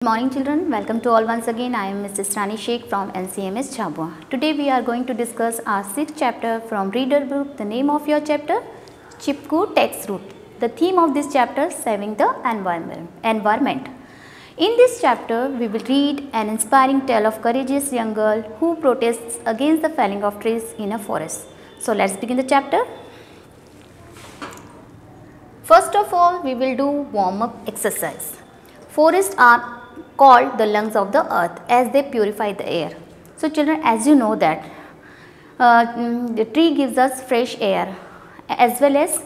Good morning children, welcome to all once again. I am Mrs. Rani Sheikh from NCMS Jhabua. Today we are going to discuss our 6th chapter from reader book. The name of your chapter, Chipko Text Root. The theme of this chapter, saving the environment. In this chapter we will read an inspiring tale of courageous young girl who protests against the felling of trees in a forest. So let's begin the chapter. First of all, we will do warm-up exercise. Forests are called the lungs of the earth as they purify the air. So children, as you know that the tree gives us fresh air as well as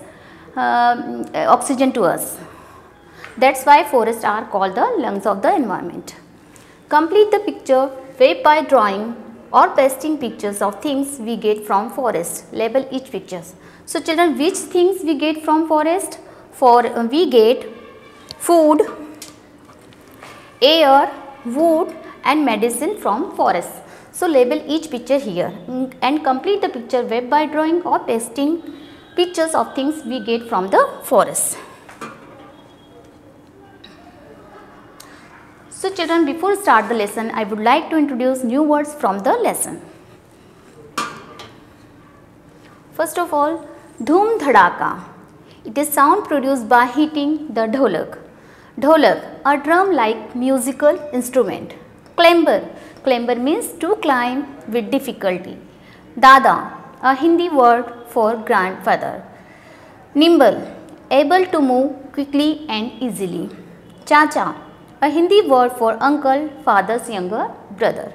oxygen to us. That's why forests are called the lungs of the environment. Complete the picture web by drawing or pasting pictures of things we get from forest. Label each picture. So children, which things we get from forest? We get food, air, wood and medicine from forest. So label each picture here and complete the picture web by drawing or pasting pictures of things we get from the forest. So children, before start the lesson, I would like to introduce new words from the lesson. First of all, Dhoom Dhadaka. It is sound produced by hitting the dholak. Dholak, a drum-like musical instrument. Clamber. Clamber means to climb with difficulty. Dada, a Hindi word for grandfather. Nimble, able to move quickly and easily. Chacha, a Hindi word for uncle, father's younger brother.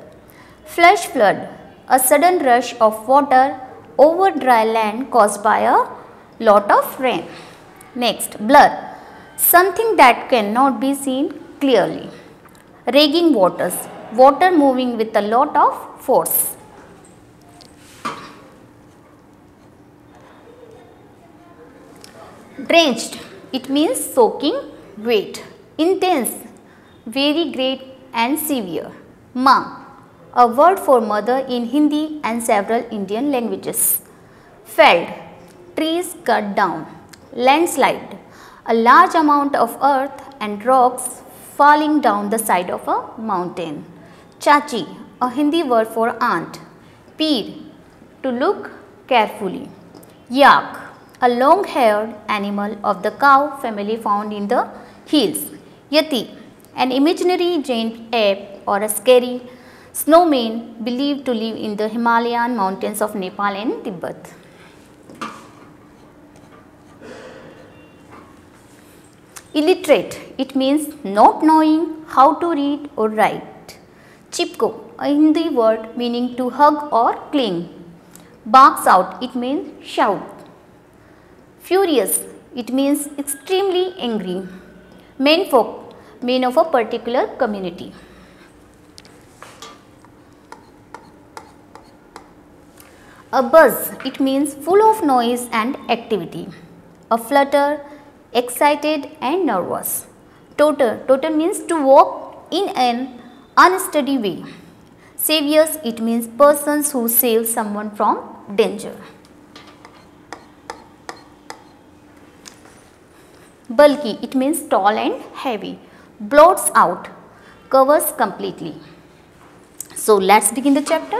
Flash flood, a sudden rush of water over dry land caused by a lot of rain. Next, blur. Something that cannot be seen clearly. Raging waters, water moving with a lot of force. Drenched, it means soaking wet. Intense, very great and severe. Ma, a word for mother in Hindi and several Indian languages. Felled, trees cut down. Landslide, a large amount of earth and rocks falling down the side of a mountain. Chachi, a Hindi word for aunt. Peer, to look carefully. Yak, a long-haired animal of the cow family found in the hills. Yati, an imaginary giant ape or a scary snowman believed to live in the Himalayan mountains of Nepal and Tibet. Illiterate, it means not knowing how to read or write. Chipko, a Hindi word meaning to hug or cling. Barks out, it means shout. Furious, it means extremely angry. Menfolk, men of a particular community. A buzz, it means full of noise and activity. A flutter, excited and nervous. Totter, totter means to walk in an unsteady way. Saviors, it means persons who save someone from danger. Bulky, it means tall and heavy. Blots out, covers completely. So let's begin the chapter.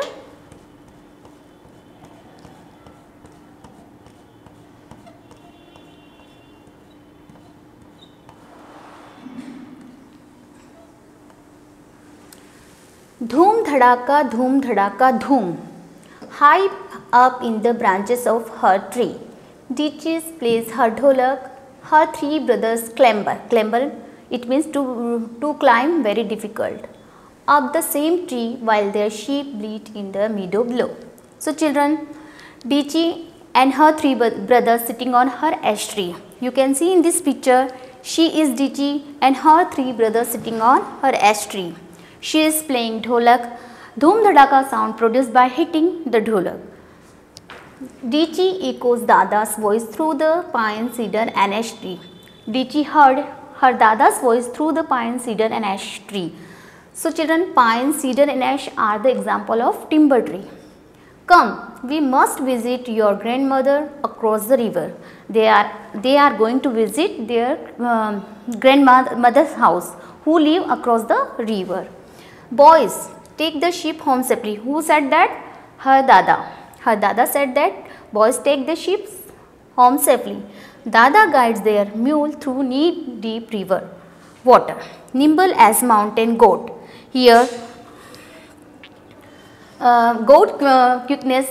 Dhoom dhadaka dhoom. High up in the branches of her tree, Dichi plays her dholak. Her three brothers clamber. Clamber, it means to climb very difficult. Up the same tree while their sheep bleat in the meadow below. So children, Dichi and her three brothers sitting on her ash tree. You can see in this picture, she is Dichi and her three brothers sitting on her ash tree. She is playing dholak. Dhoom dhadaka sound produced by hitting the dholak. Dichi echoes Dada's voice through the pine, cedar and ash tree. Dichi heard her Dada's voice through the pine, cedar and ash tree. So children, pine, cedar and ash are the example of timber tree. Come, we must visit your grandmother across the river. They are going to visit their grandmother's house who live across the river. Boys, take the sheep home safely. Who said that? Her Dada. Her Dada said that boys take the sheep home safely. Dada guides their mule through knee-deep river water, nimble as mountain goat. Here, goat quickness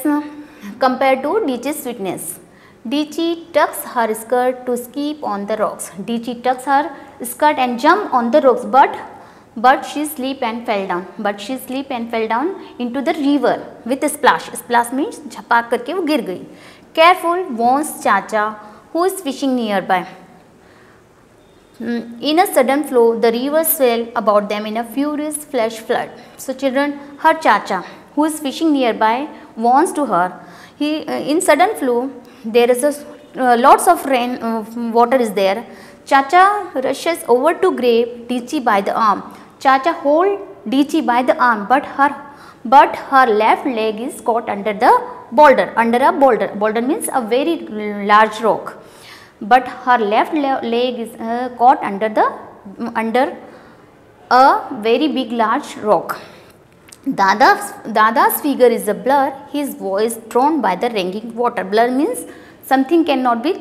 compared to Dichi's sweetness. Dichi tucks her skirt to skip on the rocks. Dichi tucks her skirt and jump on the rocks, but she slipped and fell down. But she slipped and fell down into the river with a splash. Splash means झपाक करके वो गिर गई. Careful, warns Chacha, who is fishing nearby. In a sudden flow, the river swelled about them in a furious flash flood. So children, her Chacha, who is fishing nearby, warns to her. In sudden flow, there is lots of rain, water is there. Chacha rushes over to grab Dichi by the arm. Chacha holds Dichi by the arm, but her left leg is caught under the boulder. Under a boulder. Boulder means a very large rock. But her left leg is caught under a very big large rock. Dada's figure is a blur. His voice drawn by the raging water. Blur means something cannot be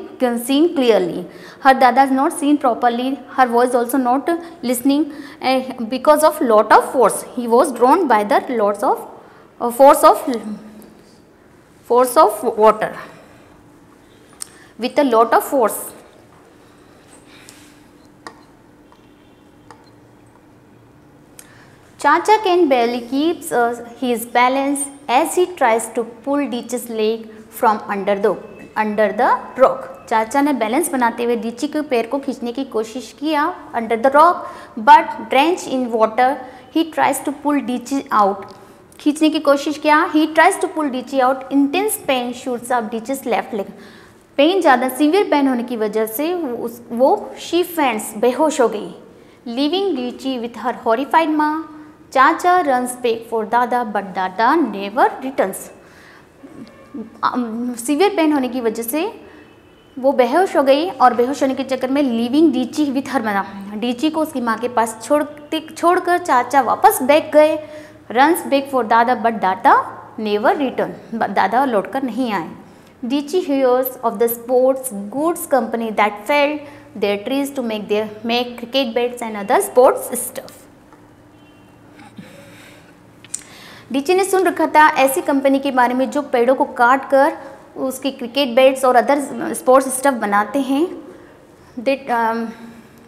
seen clearly. Her Dada is not seen properly. Her voice also not listening because of lot of force. He was drawn by the lots of force of water with a lot of force. Chacha can barely keep his balance as he tries to pull Dichi's leg from under the rock. चाचा ने balance बनाते हुए डीची के पैर को खींचने की कोशिश किया under the rock, but drench in water he tries to pull Dichi out. खींचने की कोशिश किया. He tries to pull Dichi out. Intense pain shoots up Dichi's left leg. Pain ज़्यादा सीवियर पेन होने की वजह से वो शी फेंट्स बेहोश हो गई. लिविंग डीची विथ हर हॉरिफाइड माँ. चाचा रन्स बैक फॉर दादा, बट दादा नेवर रिटर्न्स. सीवियर पेन होने की वजह से वो बेहोश हो गई और बेहोश होने के चक्कर में लिविंग डीची विथ हर मना. डीची को उसकी माँ के पास छोड़कर चाचा वापस बैक गए. रन्स बैक फॉर दादा, बट दादा नेवर रिटर्न. दादा लौटकर नहीं आए. डीची hears of the sports goods company that felled their trees to make cricket bats and other sports stuff. डीची ने सुन रखा था ऐसी कंपनी के बारे में जो पेड़ों को काट कर उसके क्रिकेट बैट्स और अदर स्पोर्ट्स स्टफ बनाते हैं.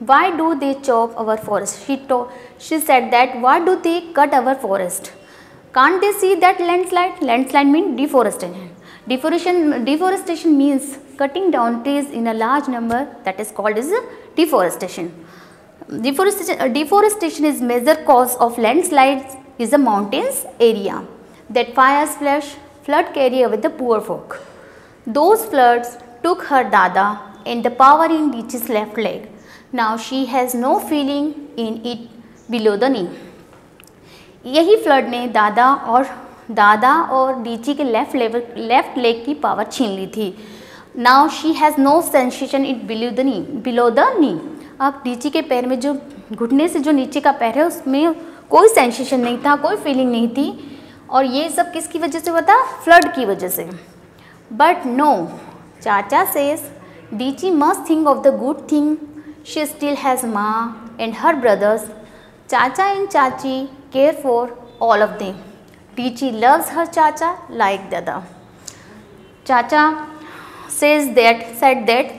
Why do they chop our forest? She said that why do they cut our forest? Can't they see that landslide? Landslide means deforestation. Deforestation means cutting down trees in a large number, that is called as deforestation. Deforestation is major cause of landslides is a mountains area that fires flood carry away the poor folk. Those floods took her Dada and the power in Dichi's left leg. Now she has no feeling in it below the knee. यही flood ने दादा और डीची के left leg की power छीन ली थी. Now she has no sensation it below the knee. अब डीची के पैर में जो घुटने से जो नीचे का पैर है उसमें कोई सेंसेशन नहीं था, कोई फीलिंग नहीं थी. और ये सब किसकी वजह से हुआ था? फ्लड की वजह से. But no, Chacha says Dichi must think of the good thing. She still has Maa and her brothers. Chacha and Chachi care for all of them. Dichi loves her Chacha like Dada. Chacha said that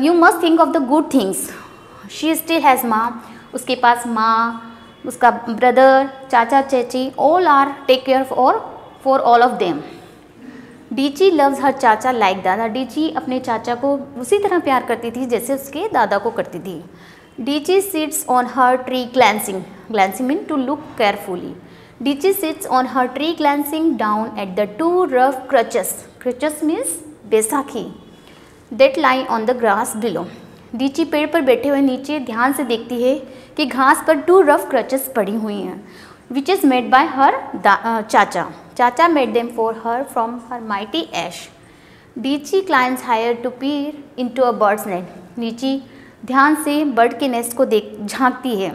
you must think of the good things. She still has माँ. उसके पास माँ, उसका brother, चाचा, चाची, all are take care for all of them. Dichi loves her Chacha like Dada. Dichi अपने चाचा को उसी तरह प्यार करती थी जैसे उसके दादा को करती थी. Dichi sits on her tree glancing. Glancing means to look carefully. Dichi sits on her tree glancing down at the two rough crutches. Crutches means Baisakhi. That lie on the grass below. Dichi पेड़ पर बैठे हुए नीचे ध्यान से देखती है कि घास पर two rough crutches पड़ी हुई हैं, which is made by her Chacha. Chacha made them for her from her mighty ash. Dichi climbs higher to peer into a bird's nest. Dichi ध्यान से बर्ड के नेस्ट को झांकती है.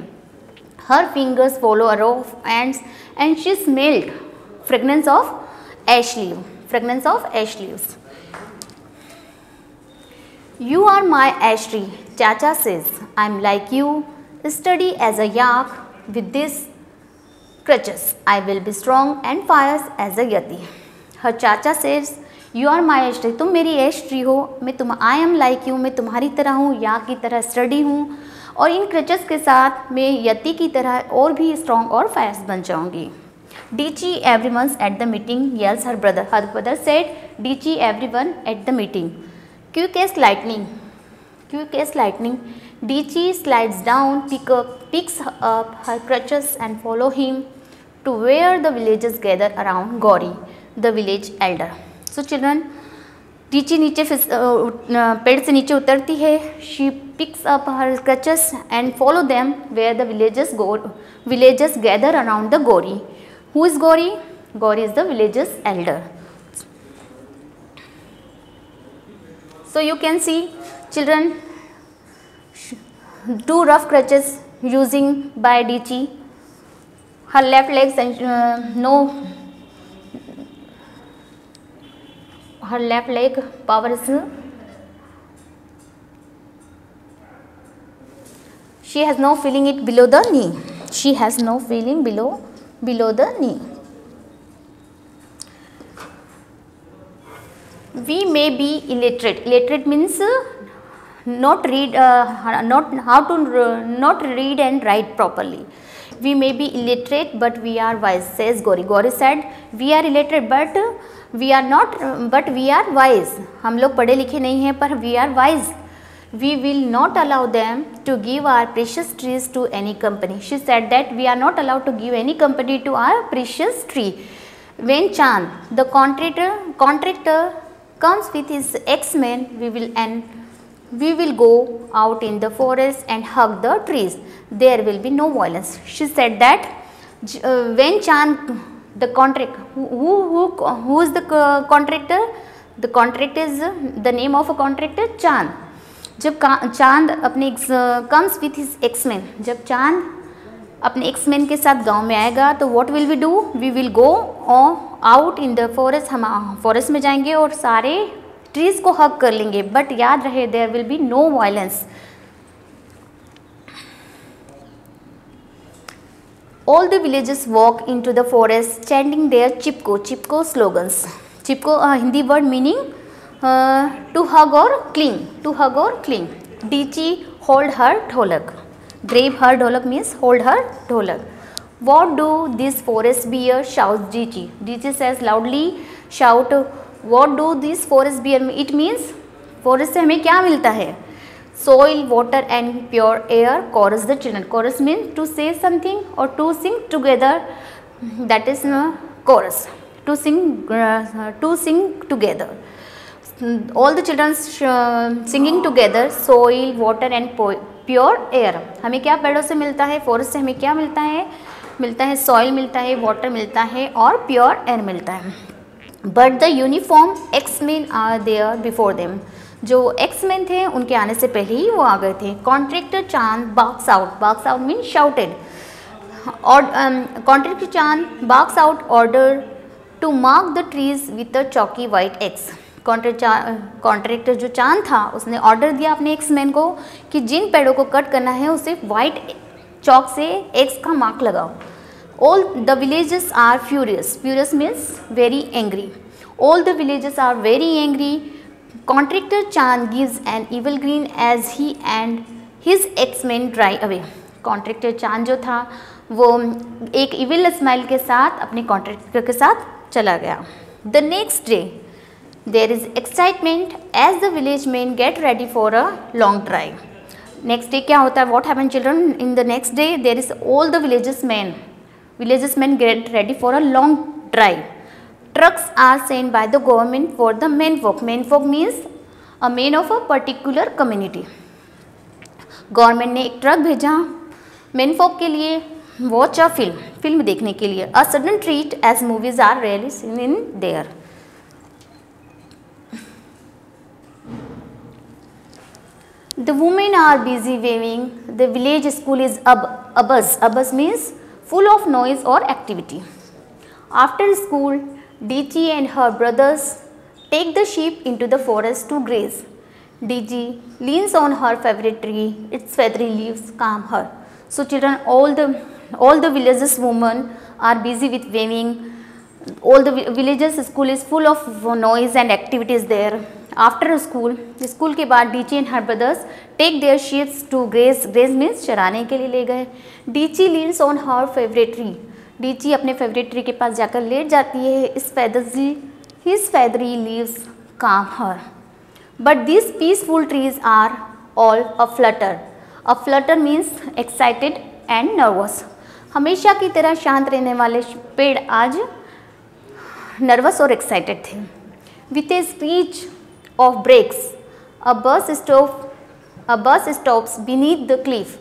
Her fingers follow a row of ants and she smelled fragrance of ash leaf. Fragrance of ash leaves. You are my ash tree, Chacha says. I'm like you, sturdy as a yak with these crutches. I will be strong and fierce as a yati. Her Chacha says, You are my ash tree. तुम मेरी एश tree हो. I am like you. मैं तुम्हारी तरह हूँ, याक की तरह study हूँ और इन क्रचेस के साथ मैं यति की तरह और भी स्ट्रॉन्ग और फायर्स बन जाऊँगी. Digi everyone at the meeting, yells her brother. Her brother said, Digi everyone at the meeting. Quick as lightning. Quick as lightning. Digi slides down, picks up her crutches and follow him to where the villagers gather around Gauri, the village elder. So children, Digi नीचे पेड़ से नीचे उतरती है. She picks up her crutches and follow them where the villagers gather around the Gauri. Who is Gauri? Gauri is the village's elder. So you can see children, two rough crutches using by Digi. Her left legs her left leg power is, she has no feeling it below the knee. She has no feeling below the knee. We may be illiterate. Illiterate means not read and write properly. We may be illiterate but we are wise, says Gauri. Gauri said, we are illiterate but we are wise. हम लोग पढ़े लिखे नहीं हैं पर we are wise. We will not allow them to give our precious trees to any company. She said that we are not allowed to give any company to our precious tree. When Chand, the contractor comes with his X-Men, we will go out in the forest and hug the trees. There will be no violence. She said that when Chand, the contractor, who is the contractor? The contractor is the name of a contractor, Chand. जब चांद अपने comes with his X-Men, जब चांद अपने X-Men के साथ गांव में आएगा तो what will we do? We will go out in the forest. हम फॉरेस्ट में जाएंगे और सारे ट्रीज को हग कर लेंगे. बट याद रहे, there will be no violence. All the villagers walk into the forest chanting their Chipko slogans. Chipko Hindi word meaning to hug or cling. Digi hold her dholak. Grab her dholak means hold her dholak. What do these forest bear? Shouts Digi. Digi says loudly, shout, what do these forest bear? It means forest से हमें क्या मिलता है? Soil, water and pure air. Chorus the children. Chorus means to say something or to sing together. That is chorus. To sing together. All the children singing together. Soil, water and pure air. हमें क्या पेड़ों से मिलता है? Forest से हमें क्या मिलता है? मिलता है सॉइल मिलता है, वाटर मिलता है और प्योर एयर मिलता है. But the uniform axemen are there before them. जो एक्समैन थे उनके आने से पहले ही वो आ गए थे. Contractor Chand barks out mean shouted. और contractor Chand barks out order to mark the trees with the chalky white X. Contractor जो चांद था उसने ऑर्डर दिया अपने एक्समैन को कि जिन पेड़ों को कट करना है उसे वाइट चौक से एक्स का मार्क लगाओ. All the villagers are furious. Furious means very angry. All the villagers are very angry. Contractor Chand gives an evil grin as he and his X-Men drive away. Contractor Chand जो था वो एक evil smile के साथ अपने contractor के साथ चला गया. The next day there is excitement as the village men get ready for a long drive. Next day क्या होता है? What happened children? In the next day there is all the villages men get ready for a long drive. Trucks are sent by the government for the menfolk. Menfolk means a men of a particular community. Government ने एक truck भेजा मेनफोक के लिए watch a film देखने के लिए. A sudden treat as movies are rarely seen in there. The women are busy weaving. The village school is abuzz. Abuzz means full of noise or activity. After school, Dichi and her brothers take the sheep into the forest to graze. Dichi leans on her favorite tree. Its feathery leaves calm her. So children, all the villages women are busy with weaving. All the villages school is full of noise and activities there. After school के बाद Dichi and her brothers take their sheep to graze. Graze means चराने के लिए ले गए. Dichi leans on her favorite tree. Dichi अपने favorite tree के पास जाकर लेट जाती है. His feathery leaves calm her. But these peaceful trees are all aflutter. Aflutter means excited and nervous. हमेशा की तरह शांत रहने वाले पेड़ आज नर्वस और एक्साइटेड थे. With a screech of brakes, a bus stops beneath the cliff.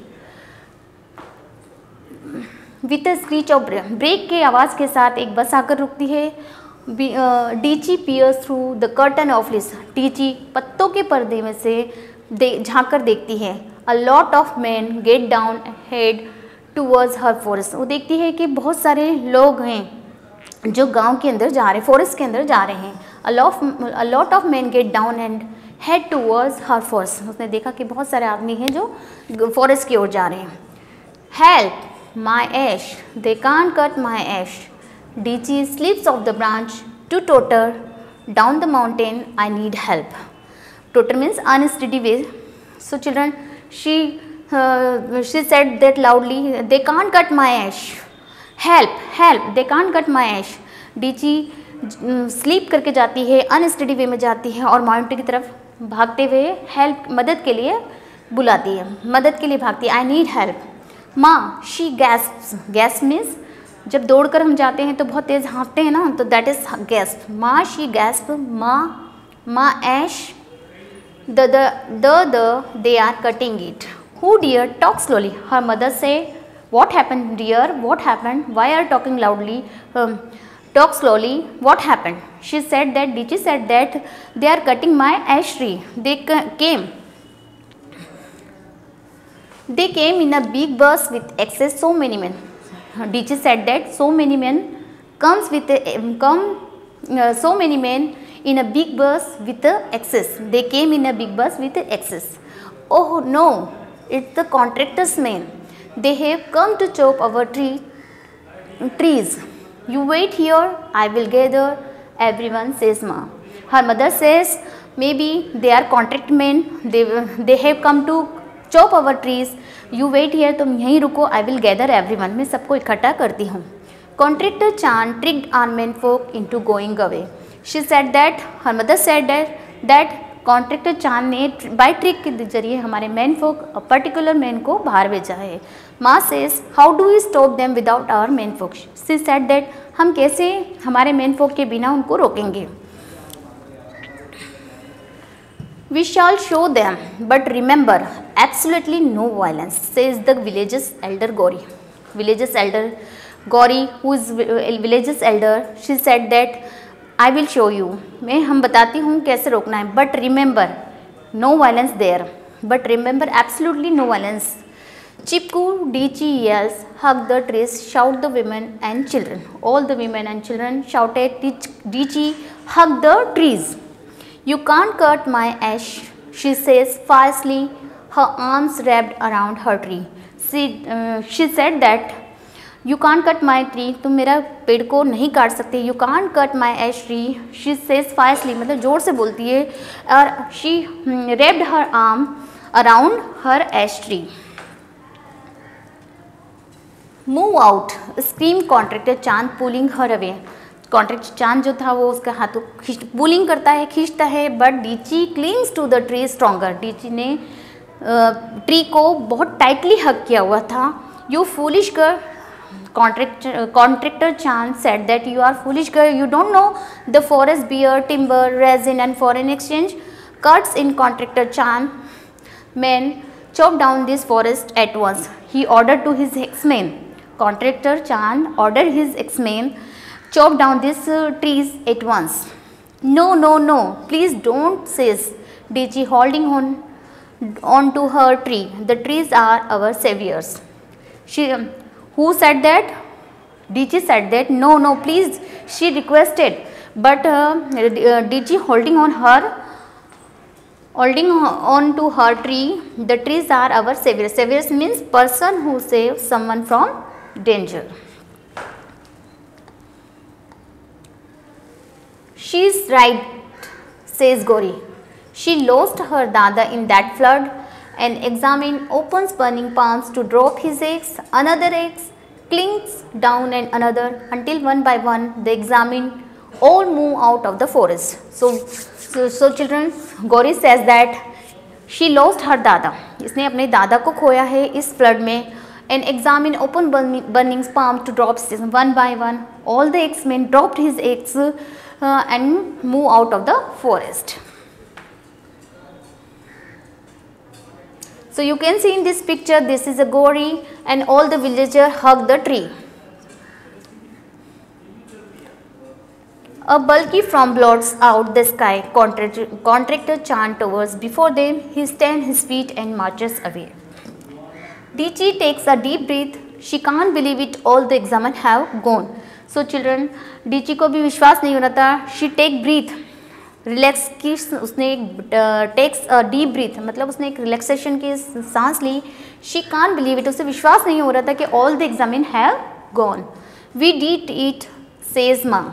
With a screech of brake के आवाज़ के साथ एक बस आकर रुकती है. Dichi peers through the curtain of leaves. Dichi पत्तों के पर्दे में से झाँक कर देखती है. A lot of men get down head towards her forest. वो देखती है कि बहुत सारे लोग हैं जो गांव के अंदर जा रहे, फॉरेस्ट के अंदर जा रहे हैं. A lot of men get down and head towards her forest. उसने देखा कि बहुत सारे आदमी हैं जो फॉरेस्ट की ओर जा रहे हैं. Help my ash, they can't cut my ash. Dichi slips off the branch to totter down the mountain. I need help. Totter means unsteady way. So children, she said that loudly. They can't cut my ash. Help, help, they can't cut my ash. Dichi sleep करके जाती है, unsteady वे में जाती है और mountain की तरफ भागते हुए हेल्प मदद के लिए बुलाती है, मदद के लिए भागती है. I need help. माँ, शी गैस्प्स. गैस्प मीन्स जब दौड़कर हम जाते हैं तो बहुत तेज़ हाँफते हैं ना, तो दैट इज गैस्प. माँ, शी गैस्प. माँ ऐश they are cutting it. Who dear, talk slowly. Her mother say, what happened dear, what happened, why are you talking loudly, talk slowly, what happened. She said that, Dichi said that they are cutting my ash tree. They came in a big bus with excess so many men. Dichi said that so many men so many men in a big bus with excess. They came in a big bus with excess. Oh no, it's the contractor's men. They have come to chop our trees. You wait here, I will gather. Everyone says Ma. Her mother says maybe they are contract men. They have come to chop our trees. You wait here, तुम यहीं रुको. I will gather everyone. मैं सबको इकट्ठा करती हूँ. Contractor Chan tricked our menfolk into going away. She said that, her mother said that contractor चांद ने बाय ट्रिक के जरिए हमारे मैन फोक पर्टिकुलर मैन को बाहर भेजा है. माँ says, how do we stop them without our man folk. She said that, हम कैसे हमारे मैन फोक के बिना उनको रोकेंगे. We shall show them but remember absolutely no violence, says the village's elder Gauri. Village's elder Gauri, who is village's elder, she said that, I will show you. हम बताती हूँ कैसे रोकना है. But remember no violence there. But remember absolutely no violence. Chipko, Dichi yells, hug the trees, shout the women and children. All the women and children shouted, Dichi, hug the trees. You can't cut my ash, she says fiercely, her arms wrapped around her tree. She said that, You can't cut my tree, तुम मेरा पेड़ को नहीं काट सकते. You can't cut my ash tree, she says fiercely, मतलब जोर से बोलती है. और she wrapped her arm around her ash tree. Move out, screamed contractor चांद, pulling her away. कॉन्ट्रैक्टर चांद जो था वो उसका हाथों पुलिंग करता है, खींचता है. But Dichi clings to the tree stronger. Dichi ने ट्री को बहुत टाइटली हग किया हुआ था. You foolish girl, contractor Chan said that, you are foolish girl, you don't know the forest bear timber, resin and foreign exchange. Cuts in contractor Chan men chop down this forest at once. He ordered to his X-men. Contractor Chan ordered his X-men chop down these trees at once. No, no, no, please don't, says Dichi, holding on onto her tree. The trees are our saviors. Who said that? DG said that. No, please, she requested. But DG holding on to her tree. The trees are our saviors. Saviors means person who saves someone from danger. She's right, says Gauri. She lost her Dada in that flood. An examine opens burning palms to drop his eggs. Another eggs clings down and another, until one by one the examine all move out of the forest. So children, Gauri says that she lost her Dada. इसने अपने दादा को खोया है इस flood में. And examine open burning palms to drop one by one. All the eggs men dropped his eggs and move out of the forest. So you can see in this picture, this is a Gauri and all the villagers hug the tree. A bulky from blots out the sky. Contractor chant towards before them. He stands his feet and marches away. DG takes a deep breath. She can't believe it. All the examen have gone. So children, DG को भी विश्वास नहीं हो रहा था. She take breath. Relax की उसने takes deep breath, मतलब उसने एक रिलैक्सेशन की सांस ली. She can't believe it. उसे विश्वास नहीं हो रहा था कि all the axemen have gone. We did it says Maa.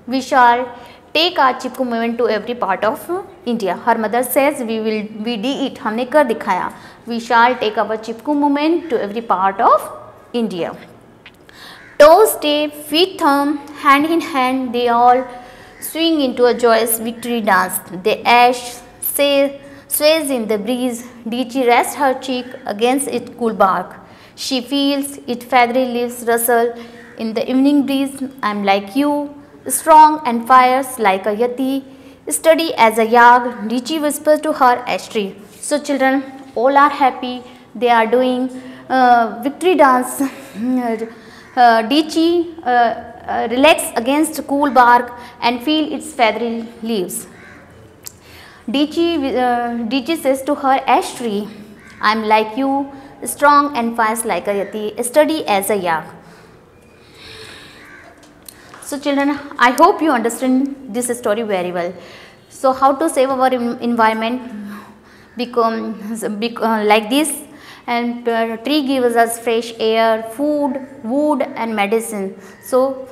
We shall take our Chipko movement to every part of India. Her mother says we did it. हमने कर दिखाया. We shall take our Chipko movement to every part of India. टोes stay, feet thumb, hand in hand, they all swing into a joyous victory dance. The ash sways in the breeze. DG rests her cheek against its cool bark. She feels its feathery leaves rustle in the evening breeze. I'm like you, strong and fierce like a yati, steady as a yak, DG whispers to her ash tree. So children, all are happy. They are doing victory dance. DG relax against cool bark and feel its feathery leaves. DG says to her ash tree, I'm like you, strong and fast like a yati, steady as a yak. So children, I hope you understand this story very well. So how to save our environment like this, and tree gives us fresh air, food, wood and medicine. So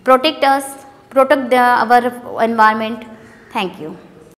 protect us, protect our environment. Thank you.